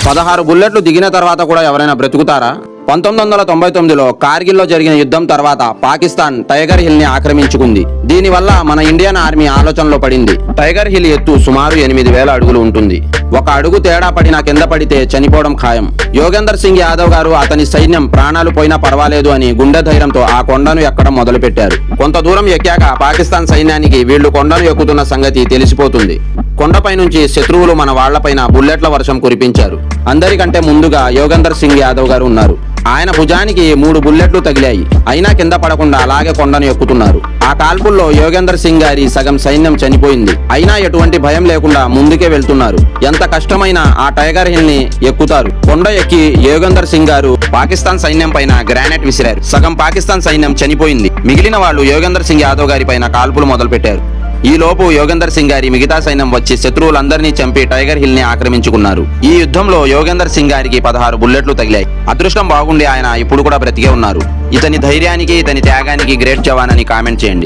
16 బుల్లెట్లు దిగిన తర్వాత కూడా ఎవరైనా బ్రతుకుతారా? 1999లో కార్గిల్లో జరిగిన యుద్ధం తర్వాత పాకిస్తాన్ టైగర్ హిల్ ని ఆక్రమించుకుంది. దీనివల్ల మన ఇండియన్ ఆర్మీ ఆలోచనలో పడింది. టైగర్ హిల్ ఎత్తు సుమారు 8000 అడుగులు ఉంటుంది. ఒక అడుగు తేడా పడినా కింద పడితే చనిపోవడం ఖాయం. యోగేందర్ సింగ్ యాదవ్ గారు అతని సైన్యం ప్రాణాలు పోయినా పర్వాలేదు అని గుండె ధైర్యంతో ఆ కొండను ఎక్కడం మొదలుపెట్టారు. కొంత దూరం ఎక్కాక పాకిస్తాన్ సైన్యానికి వీళ్లు కొండను ఎక్కుతున్న సంగతి తెలిసిపోతుంది. కొండపై నుంచి శత్రువులు మన వాళ్లపైన బుల్లెట్ల వర్షం కురిపించారు. అందరికంటే ముందుగా యోగేందర్ సింగ్ యాదవ్ గారు ఉన్నారు. ఆయన భుజానికి 3 బుల్లెట్లు తగిలాయి. అయినా కింద పడకుండా అలాగే కొండను ఎక్కుతున్నారు. ఆ కాల్పుల్లో యోగేందర్ సింగ్ గారి సగం సైన్యం చనిపోయింది. అయినా ఎటువంటి భయం లేకుండా ముందుకే వెళ్తున్నారు. ఎంత కష్టమైనా ఆ టైగర్ హిల్ ని ఎక్కుతారు. కొండ ఎక్కి యోగేందర్ సింగ్ గారు పాకిస్తాన్ సైన్యం పైన గ్రానైట్ విసిరారు. సగం పాకిస్తాన్ సైన్యం చనిపోయింది. మిగిలిన వాళ్ళు యోగేందర్ సింగ్ యాదవ్ గారి పైన కాల్పులు మొదలు పెట్టారు. ఈ లోపు యోగేందర్ సింగ్ గారి మిగతా సైన్యం వచ్చి శత్రువులందరినీ చంపి టైగర్ హిల్ ని ఆక్రమించుకున్నారు. ఈ యుద్ధంలో యోగేందర్ సింగ్ గారికి 16 బుల్లెట్లు తగిలాయి. అదృష్టం బాగుండి ఆయన ఇప్పుడు కూడా బ్రతికే ఉన్నారు. ఇతని ధైర్యానికి, ఇతని త్యాగానికి గ్రేట్ జవాన్ అని కామెంట్ చేయండి.